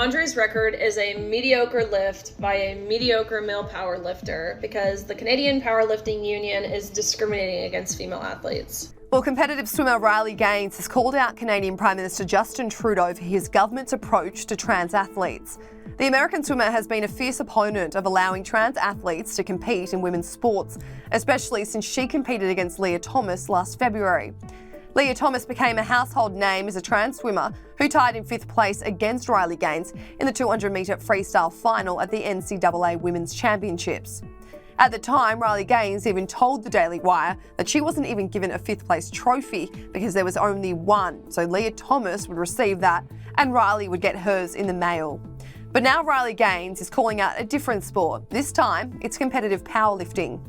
Andre's record is a mediocre lift by a mediocre male power lifter because the Canadian Powerlifting Union is discriminating against female athletes. Well, competitive swimmer Riley Gaines has called out Canadian Prime Minister Justin Trudeau for his government's approach to trans athletes. The American swimmer has been a fierce opponent of allowing trans athletes to compete in women's sports, especially since she competed against Leah Thomas last February. Leah Thomas became a household name as a trans swimmer who tied in 5th place against Riley Gaines in the 200-metre freestyle final at the NCAA Women's Championships. At the time, Riley Gaines even told the Daily Wire that she wasn't even given a 5th place trophy because there was only one, so Leah Thomas would receive that and Riley would get hers in the mail. But now Riley Gaines is calling out a different sport. This time, it's competitive powerlifting.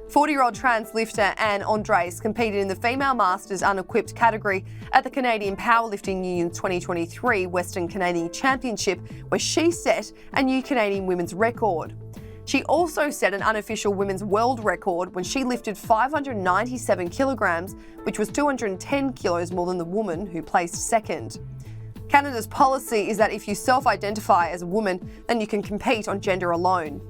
40-year-old trans lifter Anne Andres competed in the female masters unequipped category at the Canadian Powerlifting Union's 2023 Western Canadian Championship, where she set a new Canadian women's record. She also set an unofficial women's world record when she lifted 597 kilograms, which was 210 kilos more than the woman who placed second. Canada's policy is that if you self-identify as a woman, then you can compete on gender alone.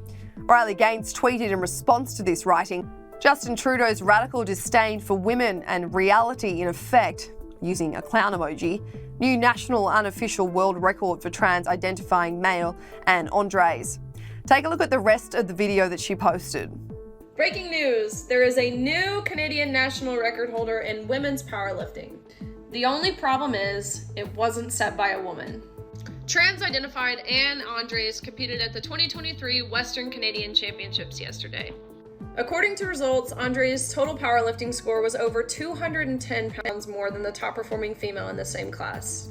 Riley Gaines tweeted in response to this, writing, "Justin Trudeau's radical disdain for women and reality in effect," using a clown emoji, "new national unofficial world record for trans-identifying male Anne Andres." Take a look at the rest of the video that she posted. Breaking news, there is a new Canadian national record holder in women's powerlifting. The only problem is, it wasn't set by a woman. Trans-identified Anne Andres competed at the 2023 Western Canadian Championships yesterday. According to results, Andres' total powerlifting score was over 210 pounds more than the top-performing female in the same class.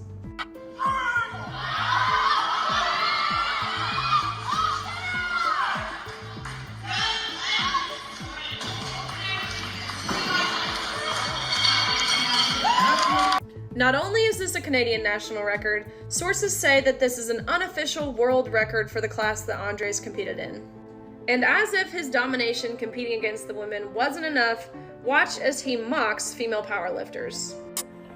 Not only is this a Canadian national record, sources say that this is an unofficial world record for the class that Andres competed in. And as if his domination competing against the women wasn't enough, watch as he mocks female powerlifters.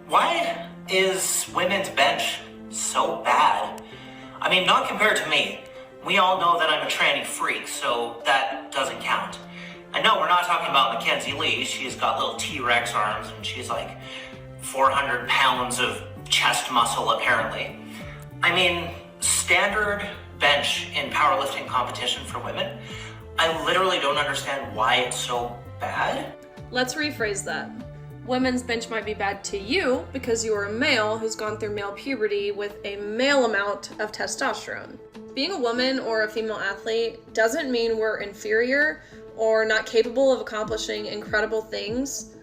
Why is women's bench so bad? I mean, not compared to me. We all know that I'm a tranny freak, so that doesn't count. I know we're not talking about Mackenzie Lee. She's got little T-Rex arms and she's like 400 pounds of chest muscle, apparently. I mean, standard bench in powerlifting competition for women, I literally don't understand why it's so bad. Let's rephrase that. Women's bench might be bad to you because you are a male who's gone through male puberty with a male amount of testosterone. Being a woman or a female athlete doesn't mean we're inferior or not capable of accomplishing incredible things,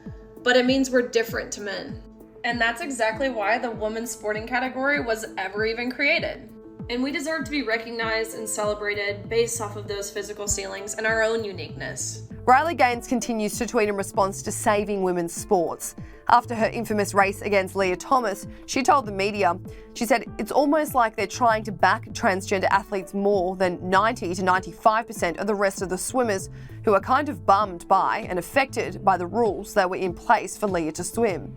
but it means we're different to men. And that's exactly why the women's sporting category was ever even created. And we deserve to be recognized and celebrated based off of those physical ceilings and our own uniqueness. Riley Gaines continues to tweet in response to saving women's sports. After her infamous race against Leah Thomas, she told the media, she said, "It's almost like they're trying to back transgender athletes more than 90 to 95% of the rest of the swimmers who are kind of bummed by and affected by the rules that were in place for Leah to swim."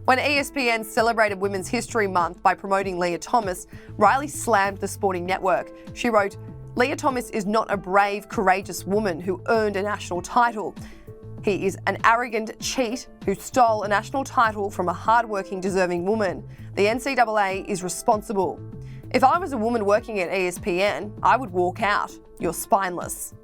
When ESPN celebrated Women's History Month by promoting Leah Thomas, Riley slammed the sporting network. She wrote, "Leah Thomas is not a brave, courageous woman who earned a national title. He is an arrogant cheat who stole a national title from a hardworking, deserving woman. The NCAA is responsible. If I was a woman working at ESPN, I would walk out. You're spineless."